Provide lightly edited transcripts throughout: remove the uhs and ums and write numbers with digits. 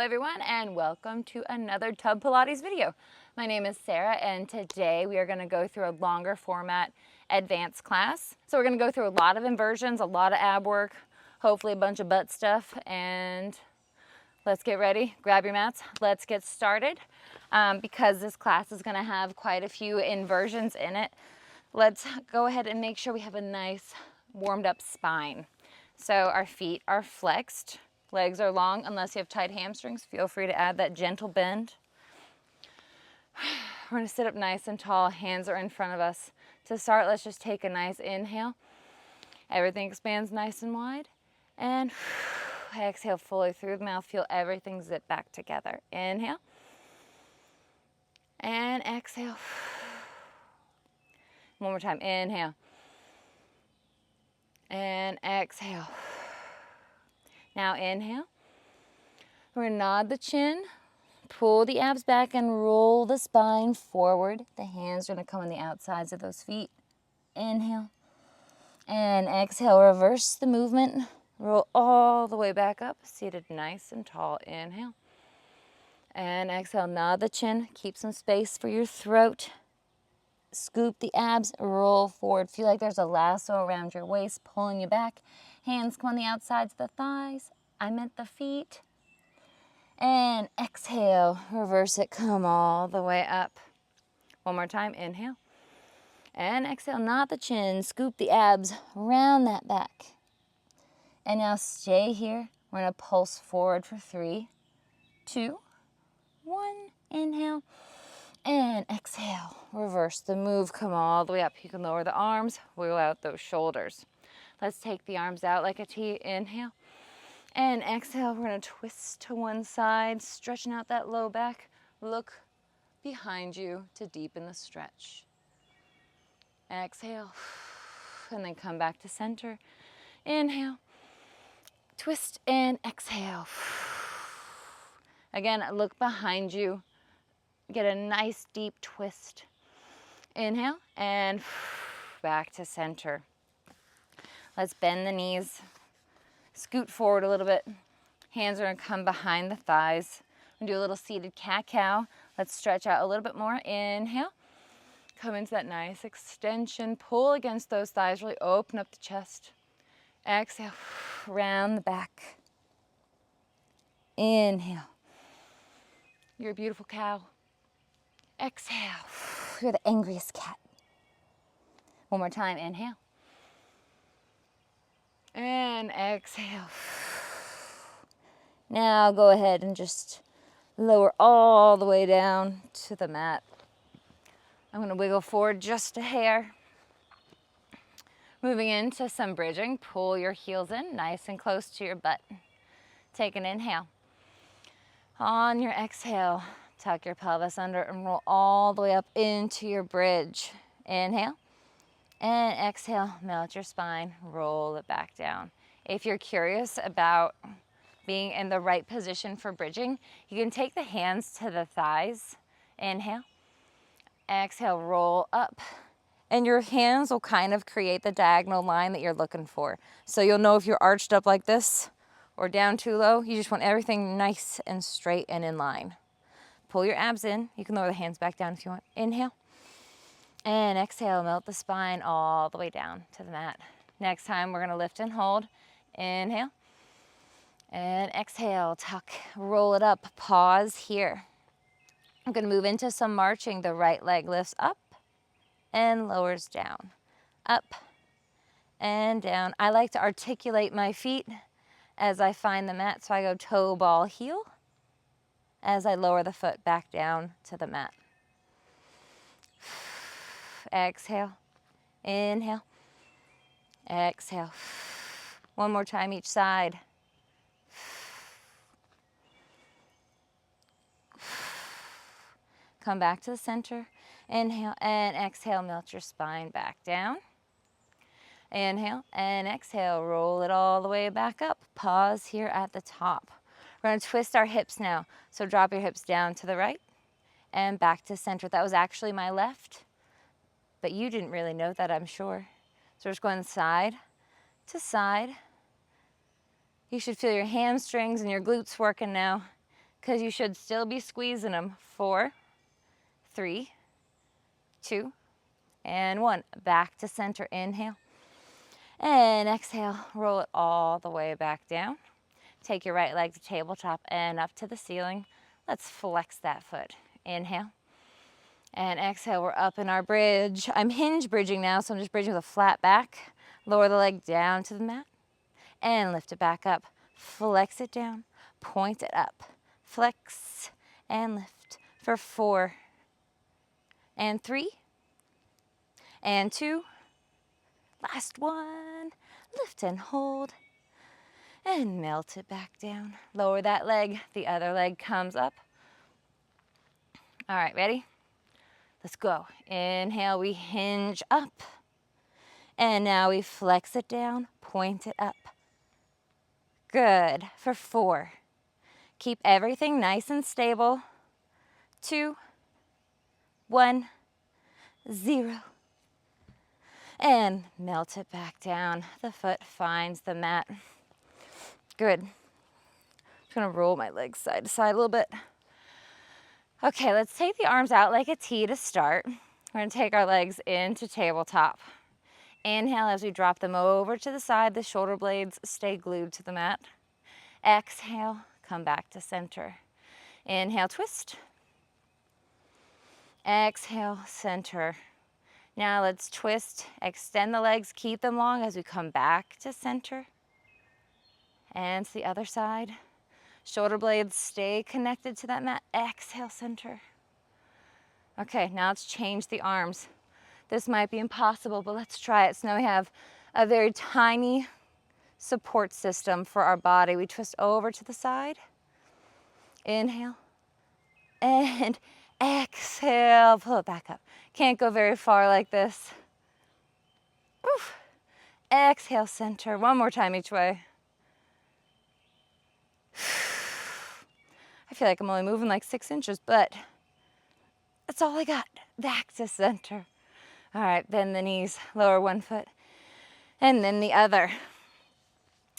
everyone, and welcome to another Tub Pilates video. My name is Sarah, and today we are going to go through a longer format advanced class. So we're going to go through a lot of inversions, a lot of ab work, hopefully a bunch of butt stuff, and let's get ready. Grab your mats. Let's get started. Because this class is going to have quite a few inversions in it, let's go ahead and make sure we have a nice warmed up spine. So our feet are flexed. Legs are long unless you have tight hamstrings. Feel free to add that gentle bend. We're going to sit up nice and tall. Hands are in front of us. To start, let's just take a nice inhale. Everything expands nice and wide. And exhale fully through the mouth. Feel everything zip back together. Inhale. And exhale. One more time. Inhale. And exhale. Now inhale. We're going to nod the chin, pull the abs back and roll the spine forward. The hands are going to come on the outsides of those feet. Inhale. And exhale. Reverse the movement. Roll all the way back up. Seated nice and tall. Inhale. And exhale. Nod the chin. Keep some space for your throat. Scoop the abs. Roll forward. Feel like there's a lasso around your waist, pulling you back. Hands come on the outsides of the thighs. I meant the feet. And exhale. Reverse it. Come all the way up. One more time. Inhale. And exhale. Nod the chin. Scoop the abs. Round that back. And now stay here. We're going to pulse forward for 3, 2, 1. Inhale. And exhale. Reverse the move. Come all the way up. You can lower the arms. Wiggle out those shoulders. Let's take the arms out like a T. Inhale. And exhale. We're going to twist to one side, stretching out that low back. Look behind you to deepen the stretch. Exhale. And then come back to center. Inhale. Twist and exhale. Again, look behind you. Get a nice deep twist. Inhale and back to center. Let's bend the knees. Scoot forward a little bit. Hands are going to come behind the thighs. We're going to do a little seated cat-cow. Let's stretch out a little bit more. Inhale. Come into that nice extension. Pull against those thighs. Really open up the chest. Exhale. Round the back. Inhale. You're a beautiful cow. Exhale. You're the angriest cat. One more time. Inhale. And exhale. Now go ahead and just lower all the way down to the mat. I'm going to wiggle forward just a hair. Moving into some bridging. Pull your heels in nice and close to your butt. Take an inhale. On your exhale, tuck your pelvis under and roll all the way up into your bridge. Inhale. And exhale, melt your spine, roll it back down. If you're curious about being in the right position for bridging, you can take the hands to the thighs. Inhale. Exhale, roll up. And your hands will kind of create the diagonal line that you're looking for. So you'll know if you're arched up like this or down too low. You just want everything nice and straight and in line. Pull your abs in. You can lower the hands back down if you want. Inhale. And exhale, melt the spine all the way down to the mat. Next time, we're going to lift and hold. Inhale. And exhale, tuck, roll it up, pause here. I'm going to move into some marching. The right leg lifts up and lowers down. Up and down. I like to articulate my feet as I find the mat. So I go toe, ball, heel as I lower the foot back down to the mat. Exhale, inhale, exhale. One more time each side. Come back to the center. Inhale and exhale, melt your spine back down. Inhale and exhale, roll it all the way back up. Pause here at the top. We're going to twist our hips now. So drop your hips down to the right and back to center. That was actually my left. But you didn't really know that, I'm sure. So we're just going side to side. You should feel your hamstrings and your glutes working now. because you should still be squeezing them. 4, 3, 2, and 1. Back to center. Inhale. And exhale. Roll it all the way back down. Take your right leg to tabletop and up to the ceiling. Let's flex that foot. Inhale. And exhale, we're up in our bridge. I'm hinge bridging now, so I'm just bridging with a flat back. Lower the leg down to the mat and lift it back up. Flex it down, point it up. Flex and lift for 4 and 3 and 2. Last one. Lift and hold and melt it back down. Lower that leg. The other leg comes up. All right, ready? Let's go. Inhale, we hinge up. And now we flex it down, point it up. Good. For 4. Keep everything nice and stable. 2, 1, 0. And melt it back down. The foot finds the mat. Good. I'm just gonna roll my legs side to side a little bit. Okay, let's take the arms out like a T to start. We're gonna take our legs into tabletop. Inhale as we drop them over to the side. The shoulder blades stay glued to the mat. Exhale, come back to center. Inhale, twist. Exhale, center. Now let's twist, extend the legs, keep them long as we come back to center. And to the other side. Shoulder blades stay connected to that mat. Exhale, center. Okay, now let's change the arms. This might be impossible, but let's try it. So now we have a very tiny support system for our body. We twist over to the side. Inhale. And exhale. Pull it back up. Can't go very far like this. Oof. Exhale, center. One more time each way. I feel like I'm only moving like 6 inches, but that's all I got. Back to center. All right, bend the knees, lower one foot, and then the other.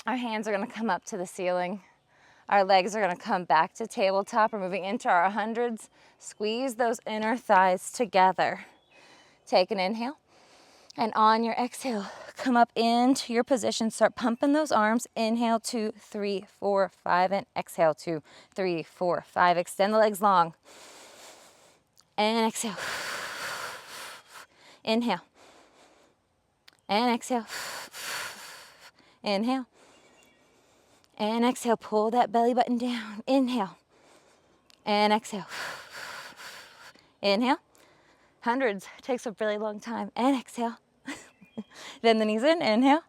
Our hands are gonna come up to the ceiling. Our legs are gonna come back to tabletop. We're moving into our hundreds. Squeeze those inner thighs together. Take an inhale, and on your exhale, come up into your position. Start pumping those arms. Inhale, 2, 3, 4, 5, and exhale, 2, 3, 4, 5. Extend the legs long. And exhale. Inhale. And exhale. Inhale. And exhale. Pull that belly button down. Inhale. And exhale. Inhale. Hundreds. Takes a really long time. And exhale. Bend the knees in. Inhale.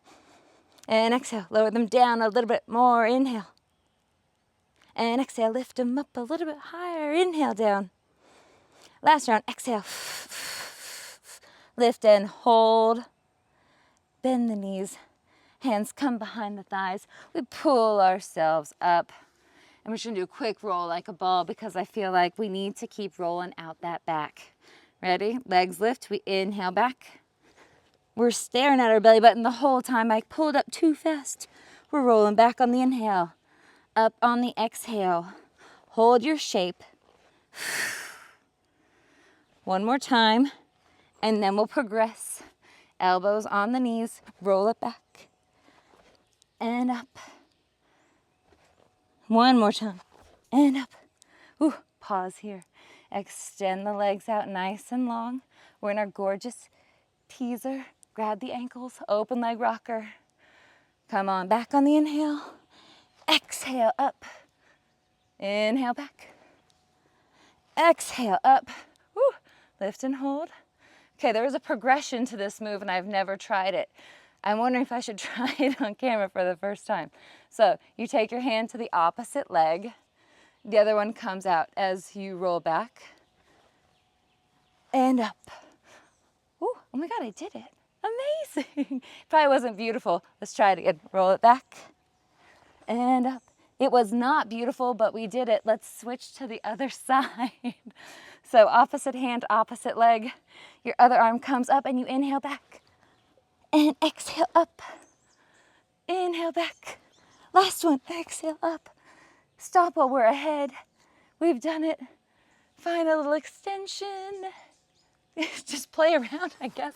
And exhale. Lower them down a little bit more. Inhale. And exhale. Lift them up a little bit higher. Inhale down. Last round. Exhale. Lift and hold. Bend the knees. Hands come behind the thighs. We pull ourselves up. And we're just gonna do a quick roll like a ball because I feel like we need to keep rolling out that back. Ready? Legs lift. We inhale back. We're staring at our belly button the whole time. I pulled up too fast. We're rolling back on the inhale. Up on the exhale. Hold your shape. One more time. And then we'll progress. Elbows on the knees. Roll it back. And up. One more time. And up. Ooh, pause here. Extend the legs out nice and long. We're in our gorgeous teaser. Grab the ankles. Open leg rocker. Come on, back on the inhale. Exhale, up. Inhale, back. Exhale, up. Woo. Lift and hold. Okay, there is a progression to this move and I've never tried it. I'm wondering if I should try it on camera for the first time. So you take your hand to the opposite leg. The other one comes out as you roll back and up. Ooh, oh my God, I did it. Amazing. Probably wasn't beautiful. Let's try it again. Roll it back and up. It was not beautiful, but we did it. Let's switch to the other side. So opposite hand, opposite leg. Your other arm comes up and you inhale back. And exhale up. Inhale back. Last one, exhale up. Stop while we're ahead. We've done it. Find a little extension. Just play around, I guess,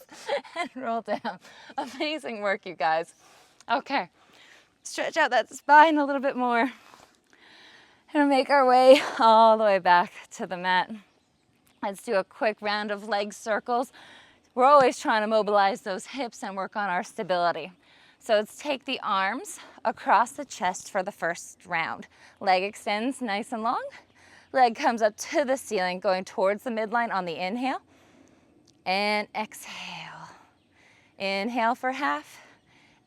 and roll down. Amazing work, you guys. Okay, stretch out that spine a little bit more. And make our way all the way back to the mat. Let's do a quick round of leg circles. We're always trying to mobilize those hips and work on our stability. So let's take the arms across the chest for the first round. Leg extends nice and long. Leg comes up to the ceiling, going towards the midline on the inhale. And exhale. Inhale for half.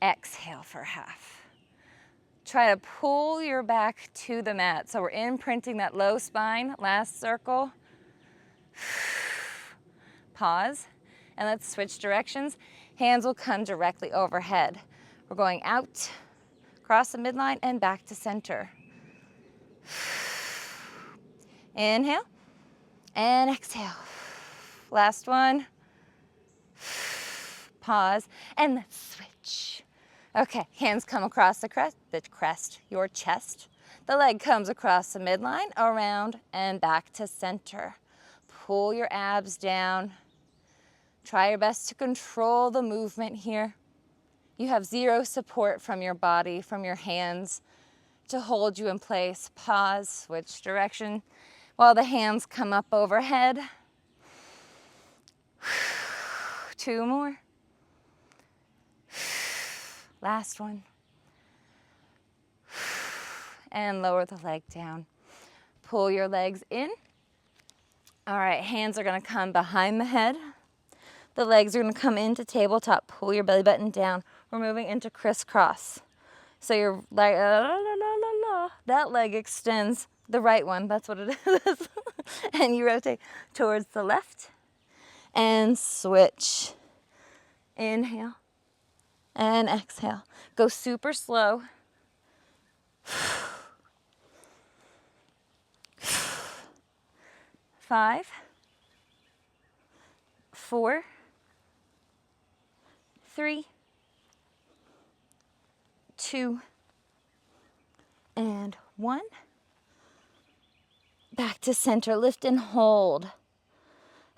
Exhale for half. Try to pull your back to the mat. So we're imprinting that low spine. Last circle. Pause. And let's switch directions. Hands will come directly overhead. We're going out, across the midline, and back to center. Inhale. And exhale. Last one. Pause. And let's switch. Okay, hands come across the crest, your chest. The leg comes across the midline, around, and back to center. Pull your abs down. Try your best to control the movement here. You have zero support from your body, from your hands to hold you in place. Pause, switch direction while the hands come up overhead. 2 more. Last one. And lower the leg down. Pull your legs in. All right, hands are gonna come behind the head. The legs are gonna come into tabletop. Pull your belly button down. We're moving into crisscross. So your leg, that leg extends, the right one, that's what it is. And you rotate towards the left and switch. Inhale. And exhale. Go super slow. 5, 4, 3, 2, and 1. Back to center. Lift and hold.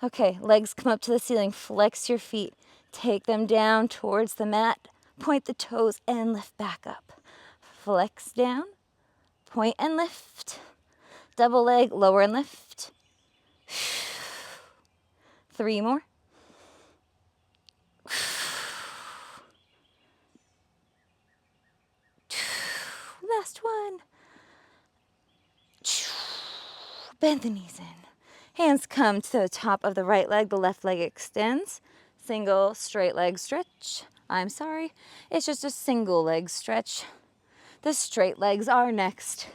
Okay, legs come up to the ceiling. Flex your feet. Take them down towards the mat. Point the toes and lift back up. Flex down. Point and lift. Double leg, lower and lift. 3 more. Last one. Bend the knees in. Hands come to the top of the right leg. The left leg extends. Single straight leg stretch. I'm sorry. It's just a single leg stretch. The straight legs are next.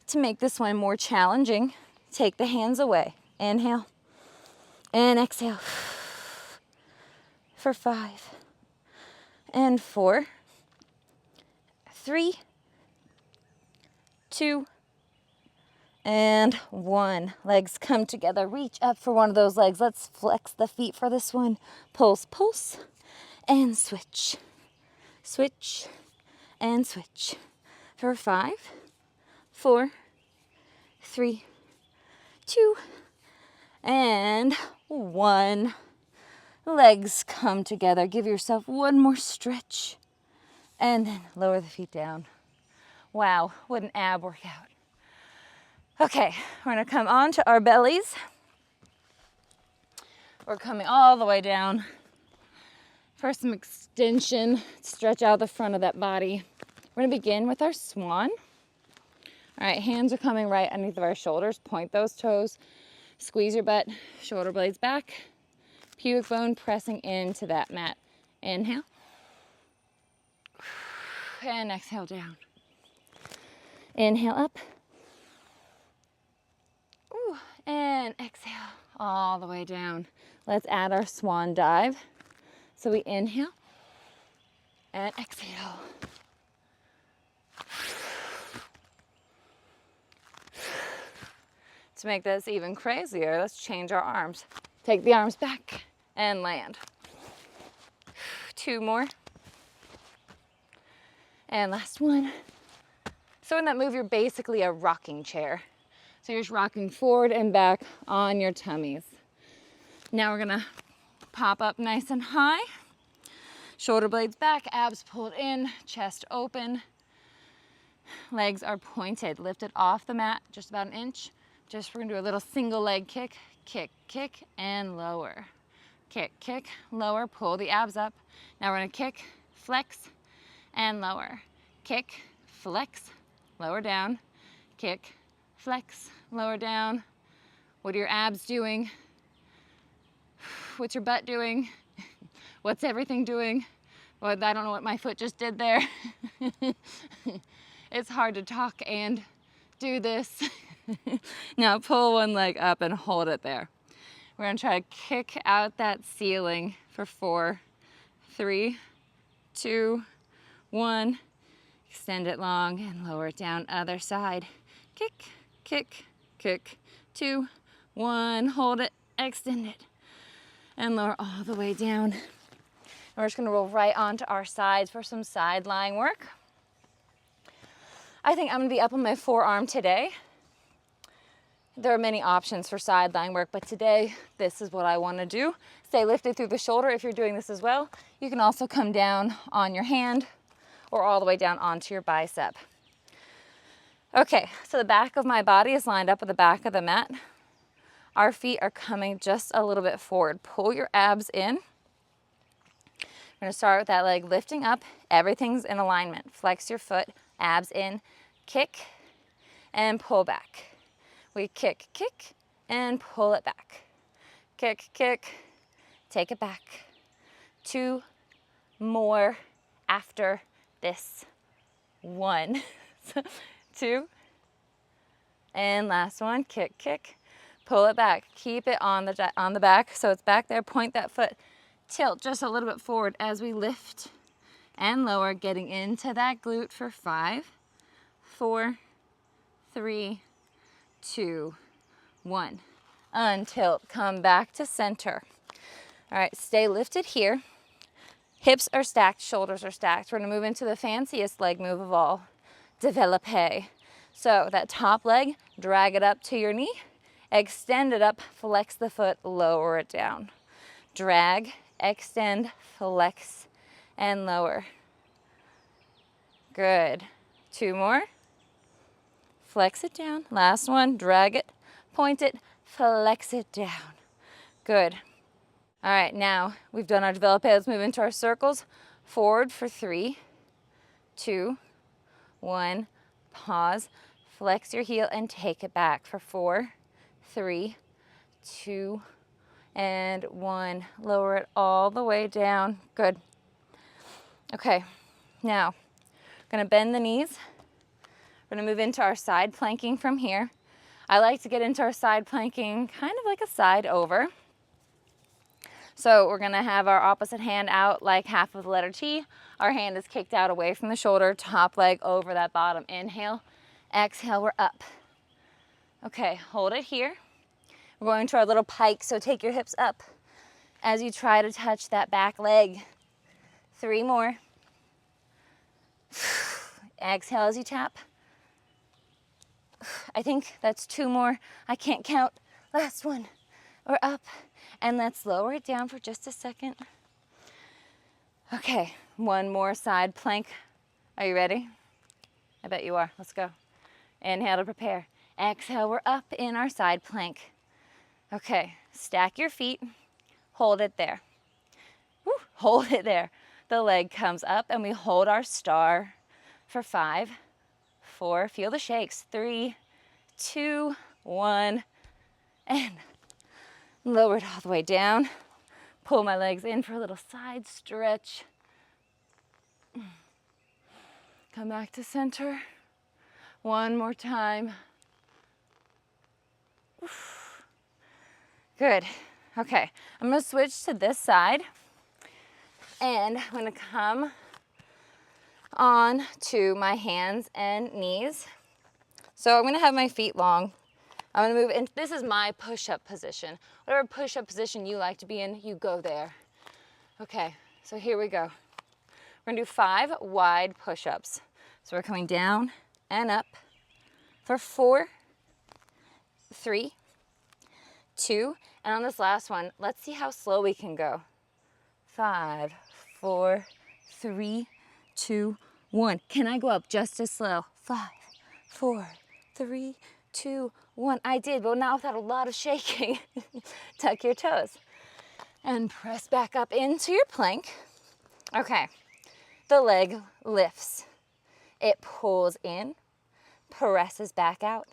To make this one more challenging, take the hands away. Inhale and exhale. For 5 and 4, 3, 2, and 1. Legs come together. Reach up for one of those legs. Let's flex the feet for this one. Pulse, pulse, and switch. Switch, and switch. For 5, 4, 3, 2, and 1. Legs come together. Give yourself one more stretch. And then lower the feet down. Wow, what an ab workout. Okay, we're gonna come onto our bellies. We're coming all the way down. For some extension, stretch out the front of that body. We're gonna begin with our swan. All right, hands are coming right underneath of our shoulders. Point those toes, squeeze your butt, shoulder blades back, pubic bone pressing into that mat. Inhale, and exhale down. Inhale up. Ooh, and exhale all the way down. Let's add our swan dive. So we inhale and exhale. To make this even crazier, let's change our arms. Take the arms back and land. 2 more. And last one. So in that move, you're basically a rocking chair. So you're just rocking forward and back on your tummies. Now we're gonna pop up nice and high. Shoulder blades back, abs pulled in, chest open. Legs are pointed, lifted off the mat just about an inch. We're gonna do a little single leg kick, kick, kick, and lower. Kick, kick, lower, pull the abs up. Now we're gonna kick, flex, and lower. Kick, flex, lower down. Kick, flex, lower down. What are your abs doing? What's your butt doing? What's everything doing? Well, I don't know what my foot just did there. It's hard to talk and do this. Now pull one leg up and hold it there. We're gonna try to kick out that ceiling for 4, 3, 2, 1. Extend it long and lower it down, other side. Kick, kick, kick, 2, 1, hold it, extend it, and lower all the way down. And we're just gonna roll right onto our sides for some side lying work. I think I'm gonna be up on my forearm today. There are many options for side lying work, but today, this is what I wanna do. Stay lifted through the shoulder if you're doing this as well. You can also come down on your hand or all the way down onto your bicep. Okay, so the back of my body is lined up with the back of the mat. Our feet are coming just a little bit forward. Pull your abs in. We're gonna start with that leg lifting up. Everything's in alignment. Flex your foot, abs in, kick, and pull back. We kick, kick, and pull it back. Kick, kick, take it back. 2 more after this. 1, 2, and last one, kick, kick, pull it back. Keep it on the back so it's back there. Point that foot, tilt just a little bit forward as we lift and lower, getting into that glute for 5, 4, 3, 2, 1. Untilt, come back to center. All right, stay lifted here. Hips are stacked, shoulders are stacked. We're gonna move into the fanciest leg move of all, développé. So that top leg, drag it up to your knee, extend it up, flex the foot, lower it down. Drag, extend, flex, and lower. Good. 2 more. Flex it down. Last one, drag it, point it, flex it down. Good. All right, now we've done our développé. Let's move into our circles. Forward for 3, 2, 1. Pause, flex your heel and take it back for 4, 3, 2, and 1. Lower it all the way down. Good. Okay, now we're gonna bend the knees. We're gonna move into our side planking from here. I like to get into our side planking kind of like a side over. So we're gonna have our opposite hand out like half of the letter T. Our hand is kicked out away from the shoulder, top leg over that bottom. Inhale, exhale, we're up. Okay, hold it here. We're going to our little pike, so take your hips up as you try to touch that back leg. 3 more. Exhale as you tap. I think that's 2 more. I can't count. Last one. We're up. And let's lower it down for just a second. Okay, 1 more side plank. Are you ready? I bet you are. Let's go. Inhale to prepare. Exhale, we're up in our side plank. Okay, stack your feet. Hold it there. Woo, hold it there. The leg comes up and we hold our star for 5, 4, feel the shakes. 3, 2, 1, and lower it all the way down. Pull my legs in for a little side stretch. Come back to center. 1 more time. Good. Okay, I'm gonna switch to this side and I'm gonna come on to my hands and knees. So I'm gonna have my feet long. I'm gonna move in. This is my push-up position. Whatever push-up position you like to be in, you go there. Okay, so here we go. We're gonna do 5 wide push-ups. So we're coming down and up for 4, 3, 2, and on this last one, let's see how slow we can go. 5, 4, 3, 2, 1. Can I go up just as slow? 5, 4, 3, 2, 1. I did, but not without a lot of shaking. Tuck your toes and press back up into your plank. Okay, the leg lifts. It pulls in, presses back out,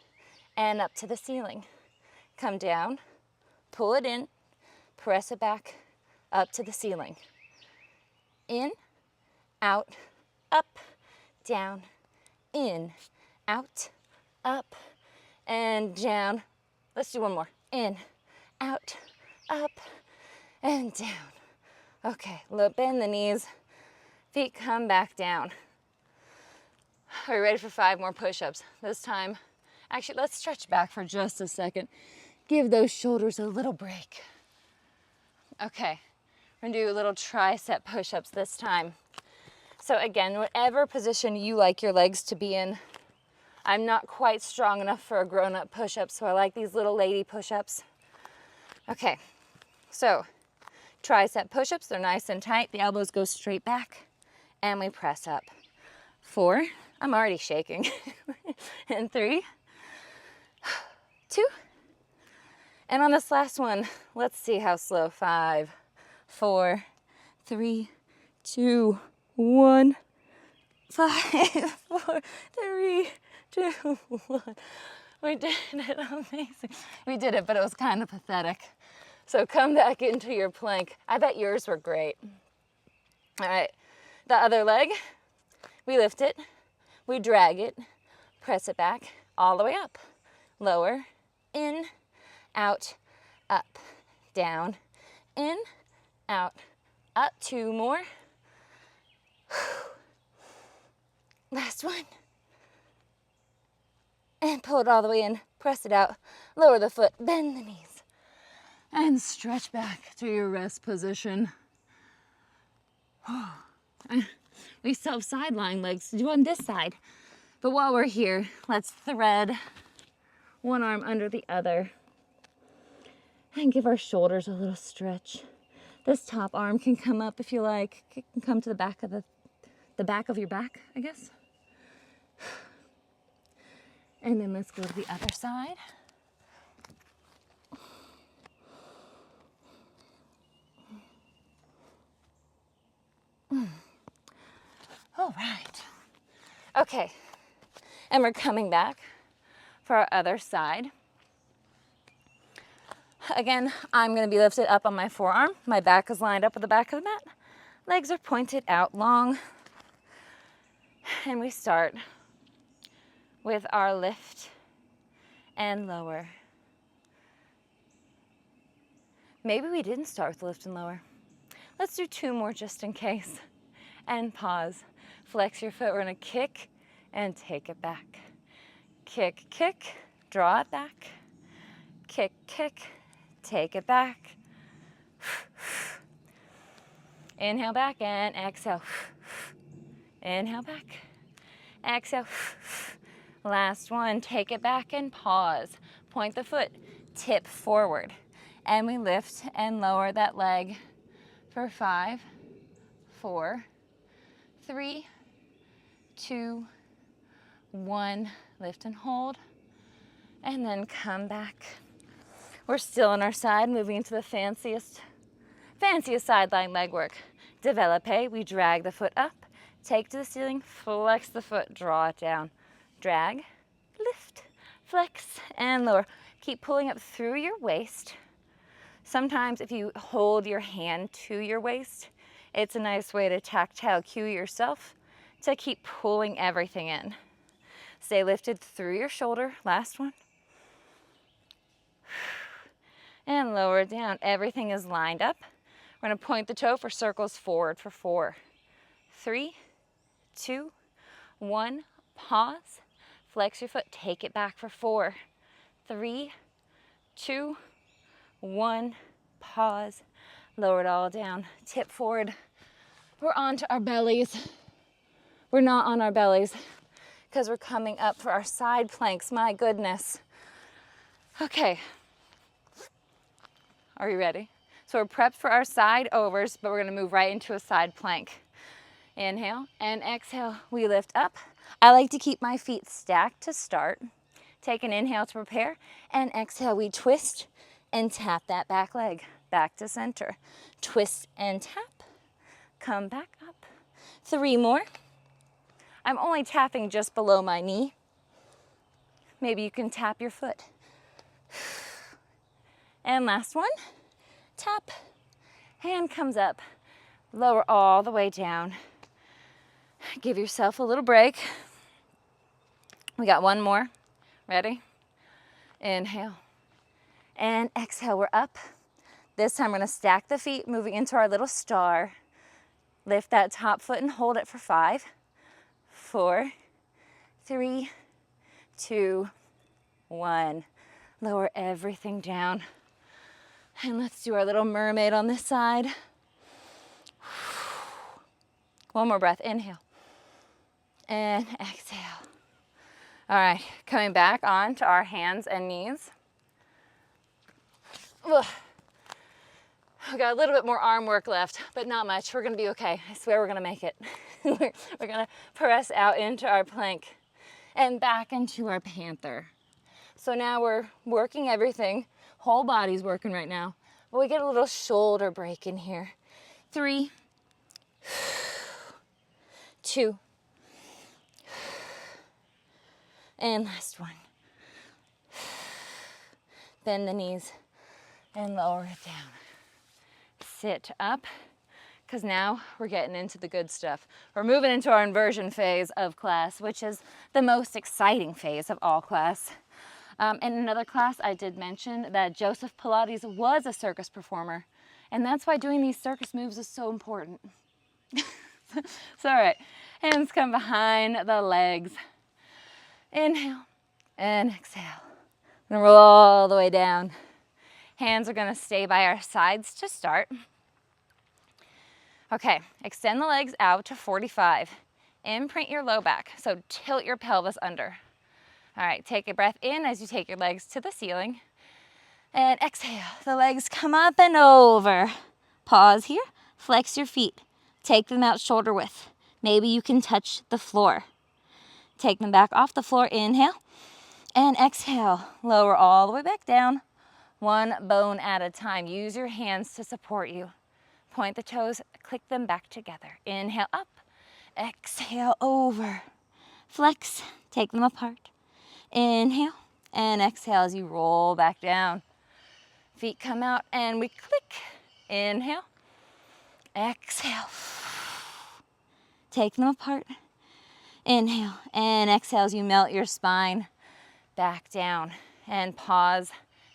and up to the ceiling. Come down, pull it in, press it back, up to the ceiling. In, out, up, down, in, out, up, and down. Let's do one more. In, out, up, and down. Okay, bend the knees, feet come back down. Are you ready for 5 more push-ups? This time, actually, let's stretch back for just a second. Give those shoulders a little break. Okay, we're gonna do a little tricep push-ups this time. So again, whatever position you like your legs to be in. I'm not quite strong enough for a grown-up push-up, so I like these little lady push-ups. Okay, so tricep push-ups, they're nice and tight. The elbows go straight back, and we press up. 4, I'm already shaking. And 3, 2, and on this last one, let's see how slow. 5, 4, 3, 2, 1. 5, 4, 3, 2, 1. We did it, amazing. We did it, but it was kind of pathetic. So come back into your plank. I bet yours were great. All right, the other leg, we lift it, we drag it, press it back, all the way up. Lower, in, out, up, down, in, out, up. 2 more. Last one. And pull it all the way in, press it out, lower the foot, bend the knees, and stretch back to your rest position. We still have side lying legs to do on this side. But while we're here, let's thread one arm under the other and give our shoulders a little stretch. This top arm can come up if you like. It can come to the back of your back, I guess. And then let's go to the other side. All right. Okay, and we're coming back for our other side. Again, I'm gonna be lifted up on my forearm. My back is lined up with the back of the mat. Legs are pointed out long. And we start with our lift and lower. Maybe we didn't start with lift and lower. Let's do 2 more just in case. And pause. Flex your foot. We're gonna kick and take it back. Kick, kick, draw it back. Kick, kick, take it back. Inhale back and exhale. Inhale back, exhale. Last one, take it back and pause. Point the foot, tip forward. And we lift and lower that leg for 5, 4, 3, 2, 1. Lift and hold. And then come back. We're still on our side, moving into the fanciest side lying leg work. Develope, we drag the foot up, take to the ceiling, flex the foot, draw it down. Drag, lift, flex, and lower. Keep pulling up through your waist. Sometimes if you hold your hand to your waist, it's a nice way to tactile cue yourself to keep pulling everything in. Stay lifted through your shoulder. Last one. And lower it down. Everything is lined up. We're going to point the toe for circles forward for 4, 3, 2, 1. Pause. Flex your foot. Take it back for 4, 3, 2, 1. Pause. Lower it all down. Tip forward. We're onto our bellies. We're not on our bellies because we're coming up for our side planks. My goodness. Okay, are you ready? So we're prepped for our side overs, but we're gonna move right into a side plank. Inhale and exhale, we lift up. I like to keep my feet stacked to start. Take an inhale to prepare, and exhale, we twist and tap that back leg back to center. Twist and tap, come back up. 3 more. I'm only tapping just below my knee. Maybe you can tap your foot. And last one, tap, hand comes up, lower all the way down. Give yourself a little break. We got 1 more. Ready? Inhale and exhale, we're up. This time we're gonna stack the feet, moving into our little star. Lift that top foot and hold it for 5, 4, 3, 2, 1. Lower everything down. And let's do our little mermaid on this side. 1 more breath, inhale and exhale. All right, coming back on to our hands and knees. Ugh. We got a little bit more arm work left, but not much. We're gonna be okay. I swear we're gonna make it. We're gonna press out into our plank and back into our panther. So now we're working everything. Whole body's working right now, but we get a little shoulder break in here. 3, 2, and last one. Bend the knees and lower it down. Sit up, because now we're getting into the good stuff. We're moving into our inversion phase of class, which is the most exciting phase of all class. In another class, I did mention that Joseph Pilates was a circus performer, and that's why doing these circus moves is so important. So, all right, hands come behind the legs. Inhale and exhale. I'm gonna roll all the way down. Hands are gonna stay by our sides to start. Okay, extend the legs out to 45. Imprint your low back, so tilt your pelvis under. All right, take a breath in as you take your legs to the ceiling. And exhale, the legs come up and over. Pause here, flex your feet. Take them out shoulder width. Maybe you can touch the floor. Take them back off the floor, inhale. And exhale, lower all the way back down. 1 bone at a time. Use your hands to support you. Point the toes, click them back together. Inhale up, exhale over. Flex, take them apart. Inhale and exhale as you roll back down. Feet come out and we click. Inhale, exhale. Take them apart. Inhale and exhale as you melt your spine back down. And pause,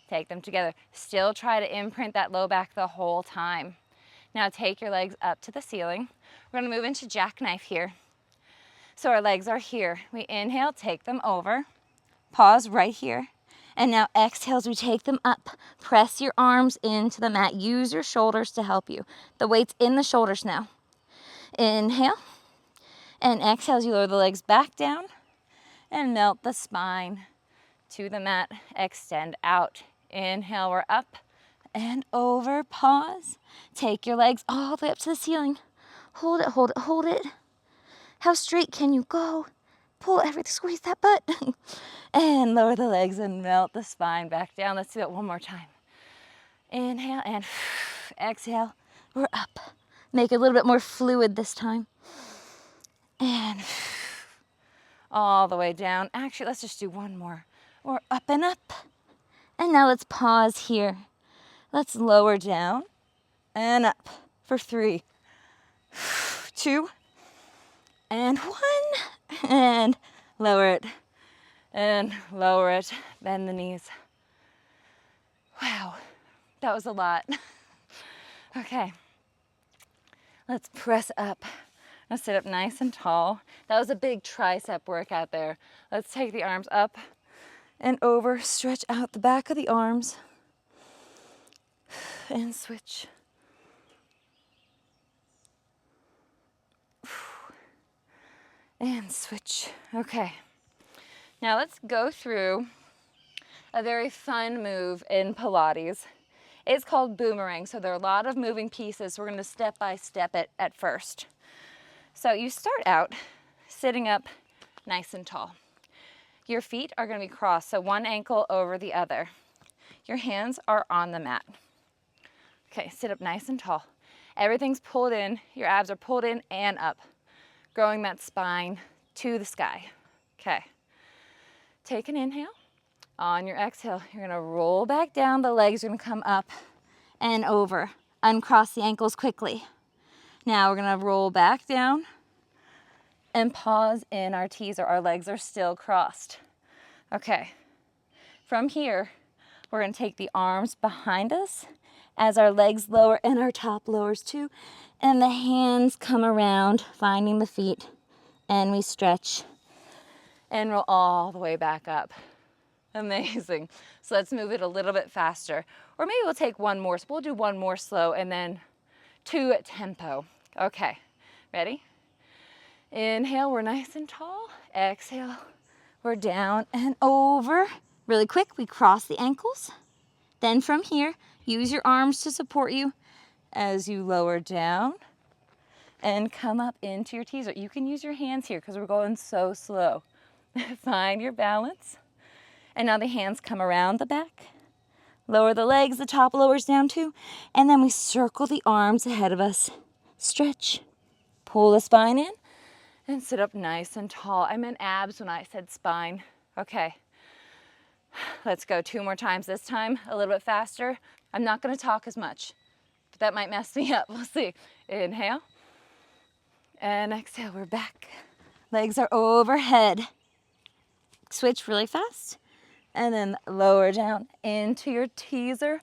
take them together. Still try to imprint that low back the whole time. Now take your legs up to the ceiling. We're gonna move into jackknife here. So our legs are here. We inhale, take them over. Pause right here. And now exhale as we take them up. Press your arms into the mat. Use your shoulders to help you. The weight's in the shoulders now. Inhale. And exhale as you lower the legs back down and melt the spine to the mat. Extend out. Inhale, we're up and over. Pause. Take your legs all the way up to the ceiling. Hold it, hold it, hold it. How straight can you go? Pull everything, squeeze that butt. And lower the legs and melt the spine back down. Let's do it 1 more time. Inhale and exhale. We're up. Make it a little bit more fluid this time. And all the way down. Actually, let's just do 1 more. We're up and up. And now let's pause here. Let's lower down and up for 3, 2, and 1. And lower it and lower it. Bend the knees. Wow, that was a lot. Okay, let's press up. Now sit up nice and tall. That was a big tricep workout there. Let's take the arms up and over. Stretch out the back of the arms and switch. And switch. Okay. Now let's go through a very fun move in Pilates. It's called Boomerang, so there are a lot of moving pieces. We're gonna step by step it at first. So you start out sitting up nice and tall. Your feet are gonna be crossed, so one ankle over the other. Your hands are on the mat. Okay, sit up nice and tall. Everything's pulled in, your abs are pulled in and up, growing that spine to the sky. Okay, take an inhale. On your exhale, you're gonna roll back down, the legs are gonna come up and over. Uncross the ankles quickly. Now we're gonna roll back down and pause in our teaser. Our legs are still crossed. Okay, from here, we're gonna take the arms behind us as our legs lower and our top lowers too, and the hands come around, finding the feet, and we stretch and roll all the way back up. Amazing. So let's move it a little bit faster. Or maybe we'll take one more. So we'll do one more slow and then 2 at tempo. Okay, ready? Inhale, we're nice and tall. Exhale, we're down and over. Really quick, we cross the ankles. Then from here, use your arms to support you as you lower down and come up into your teaser. You can use your hands here because we're going so slow. Find your balance. And now the hands come around the back. Lower the legs, the top lowers down too. And then we circle the arms ahead of us. Stretch. Pull the spine in and sit up nice and tall. I meant abs when I said spine. Okay. Let's go 2 more times this time, a little bit faster. I'm not gonna talk as much, but that might mess me up. We'll see. Inhale. And exhale, we're back. Legs are overhead. Switch really fast. And then lower down into your teaser.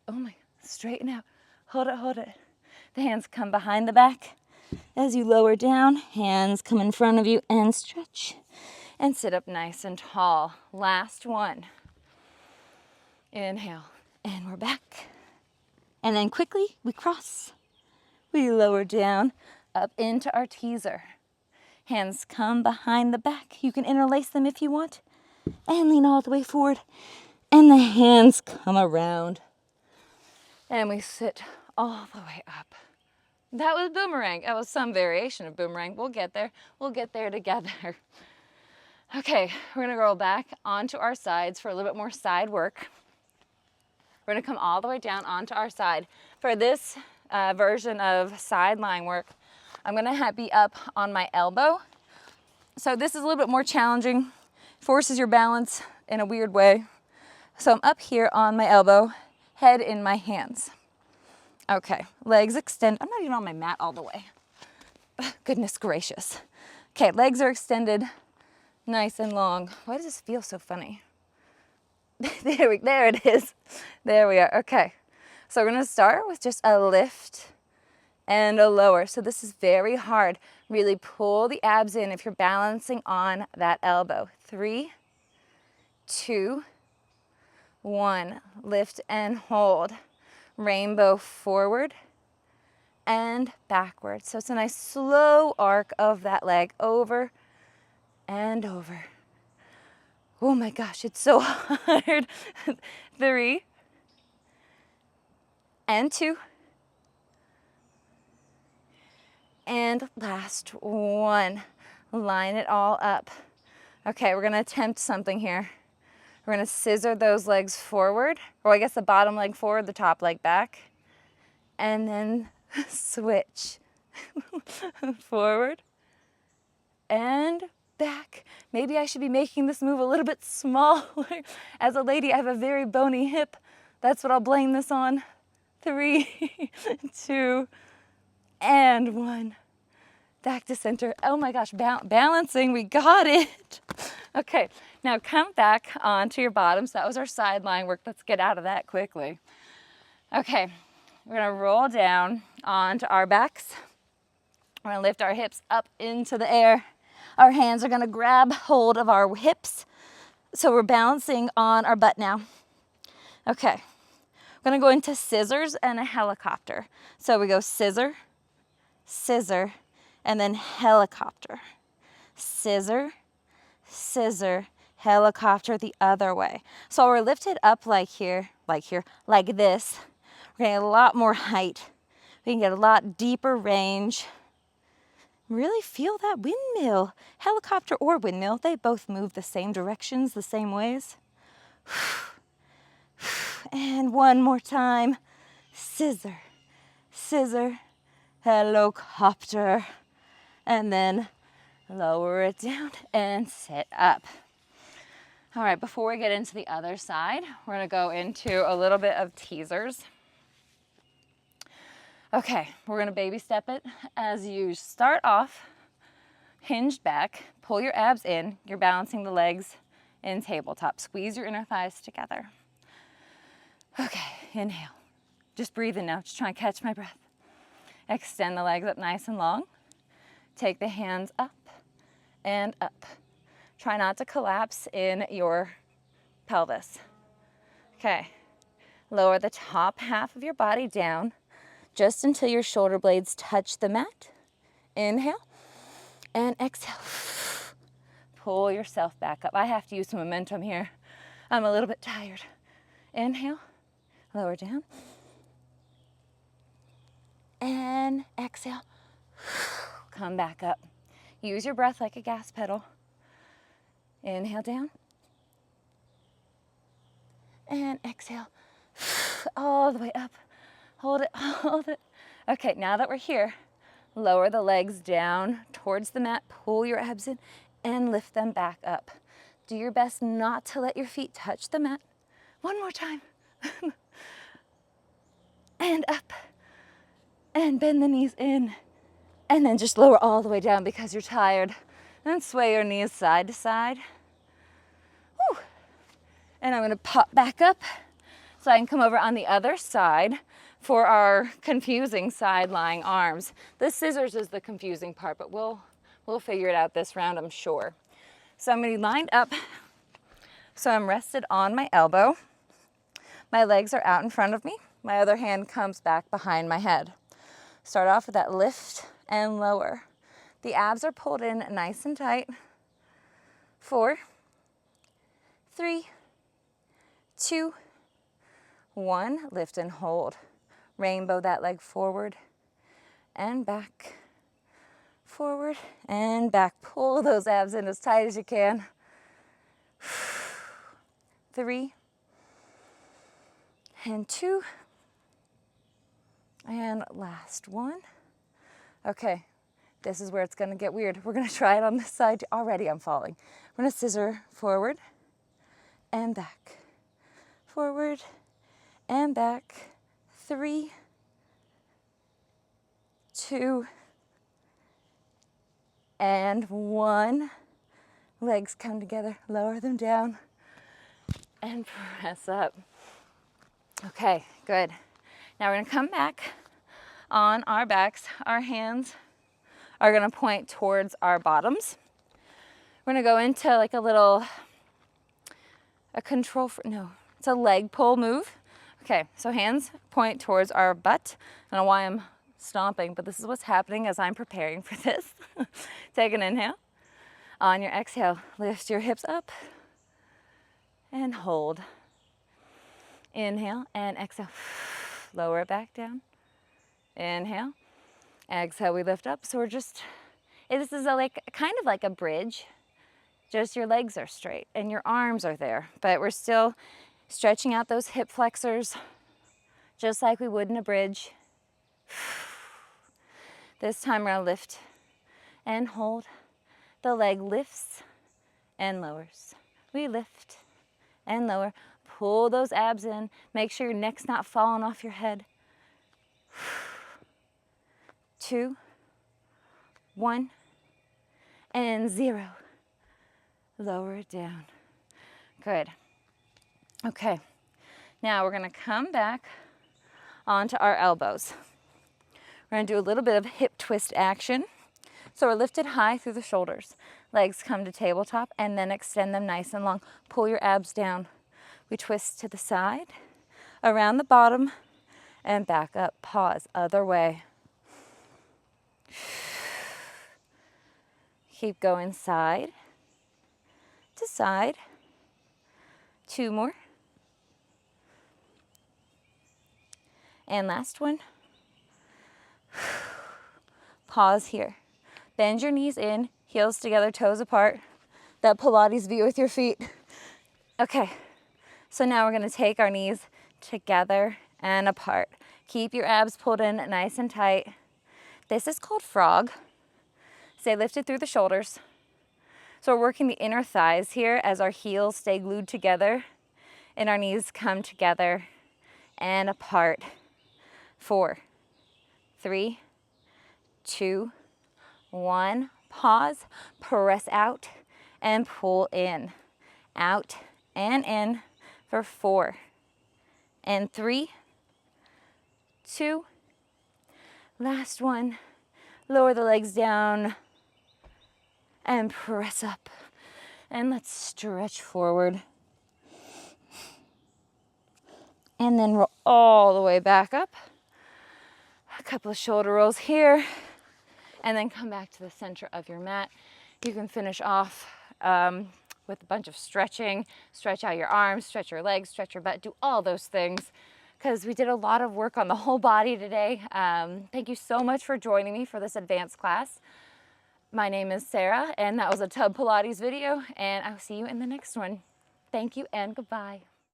Oh my, straighten out. Hold it, hold it. The hands come behind the back. As you lower down, hands come in front of you and stretch. And sit up nice and tall. Last one. Inhale, and we're back. And then quickly, we cross. We lower down, up into our teaser. Hands come behind the back. You can interlace them if you want. And lean all the way forward. And the hands come around. And we sit all the way up. That was Boomerang. That was some variation of Boomerang. We'll get there. We'll get there together. Okay, we're gonna roll back onto our sides for a little bit more side work. We're gonna come all the way down onto our side. For this version of sideline work, I'm gonna be up on my elbow. So this is a little bit more challenging, forces your balance in a weird way. So I'm up here on my elbow, head in my hands. Okay, legs extend. I'm not even on my mat all the way. Goodness gracious. Okay, legs are extended. Nice and long. Why does this feel so funny? There it is. There we are. Okay. So we're going to start with just a lift and a lower. So this is very hard. Really pull the abs in if you're balancing on that elbow. 3, 2, 1. Lift and hold. Rainbow forward and backward. So it's a nice slow arc of that leg over and over. Oh my gosh, it's so hard. 3 and 2 and last one. Line it all up. Okay, we're gonna attempt something here. We're gonna scissor those legs forward, or I guess the bottom leg forward, the top leg back, and then switch. Forward and back. Maybe I should be making this move a little bit smaller. As a lady, I have a very bony hip. That's what I'll blame this on. 3, 2, and 1. Back to center. Oh my gosh, balancing, we got it. Okay, now come back onto your bottom. So that was our sideline work. Let's get out of that quickly. Okay, we're gonna roll down onto our backs. We're gonna lift our hips up into the air. Our hands are gonna grab hold of our hips. So we're balancing on our butt now. Okay, we're gonna go into scissors and a helicopter. So we go scissor, scissor, and then helicopter. Scissor, scissor, helicopter the other way. So we're lifted up like here, like this. We're gonna get a lot more height. We can get a lot deeper range. Really feel that windmill. Helicopter or windmill, they both move the same directions, the same ways. And one more time. Scissor, scissor, helicopter. And then lower it down and sit up. All right, before we get into the other side, we're gonna go into a little bit of teasers. Okay, we're gonna baby step it as you start off, hinged back, pull your abs in, you're balancing the legs in tabletop. Squeeze your inner thighs together. Okay, inhale. Just breathe in now, just try and catch my breath. Extend the legs up nice and long. Take the hands up and up. Try not to collapse in your pelvis. Okay, lower the top half of your body down just until your shoulder blades touch the mat. Inhale and exhale. Pull yourself back up. I have to use some momentum here. I'm a little bit tired. Inhale, lower down. And exhale. Come back up. Use your breath like a gas pedal. Inhale down. And exhale. All the way up. Hold it, hold it. Okay, now that we're here, lower the legs down towards the mat, pull your abs in, and lift them back up. Do your best not to let your feet touch the mat. One more time. And up. And bend the knees in. And then just lower all the way down because you're tired. And sway your knees side to side. Whew. And I'm gonna pop back up so I can come over on the other side for our confusing side lying arms. The scissors is the confusing part, but we'll figure it out this round, I'm sure. So I'm gonna be lined up. So I'm rested on my elbow. My legs are out in front of me. My other hand comes back behind my head. Start off with that lift and lower. The abs are pulled in nice and tight. 4, 3, 2, 1. Lift and hold. Rainbow that leg forward and back, forward and back. Pull those abs in as tight as you can. 3 and 2 and last one. Okay, this is where it's gonna get weird. We're gonna try it on this side. Already I'm falling. We're gonna scissor forward and back, forward and back. 3, 2, and 1. Legs come together, lower them down, and press up. Okay, good. Now we're gonna come back on our backs. Our hands are gonna point towards our bottoms. We're gonna go into like a little, it's a leg pull move. Okay, so hands point towards our butt. I don't know why I'm stomping, but this is what's happening as I'm preparing for this. Take an inhale. On your exhale, lift your hips up and hold. Inhale and exhale. Lower it back down. Inhale. Exhale, we lift up. So this is kind of like a bridge. Just your legs are straight and your arms are there, but we're still stretching out those hip flexors just like we would in a bridge. This time we're gonna lift and hold. The leg lifts and lowers. We lift and lower. Pull those abs in. Make sure your neck's not falling off your head. 2, 1, and 0. Lower it down. Good. Okay, now we're gonna come back onto our elbows. We're gonna do a little bit of hip twist action. So we're lifted high through the shoulders. Legs come to tabletop and then extend them nice and long. Pull your abs down. We twist to the side, around the bottom, and back up. Pause, other way. Keep going side to side. 2 more. And last one. Pause here. Bend your knees in, heels together, toes apart. That Pilates view with your feet. Okay, so now we're gonna take our knees together and apart. Keep your abs pulled in nice and tight. This is called frog. Stay lifted through the shoulders. So we're working the inner thighs here as our heels stay glued together and our knees come together and apart. 4, 3, 2, 1. Pause, press out and pull in. Out and in for 4 and 3, 2. Last one. Lower the legs down and press up. And let's stretch forward. And then roll all the way back up. A couple of shoulder rolls here. And then come back to the center of your mat. You can finish off with a bunch of stretching. Stretch out your arms, stretch your legs, stretch your butt, do all those things, because we did a lot of work on the whole body today. Thank you so much for joining me for this advanced class. My name is Sarah, and that was a Tub Pilates video, and I'll see you in the next one. Thank you and goodbye.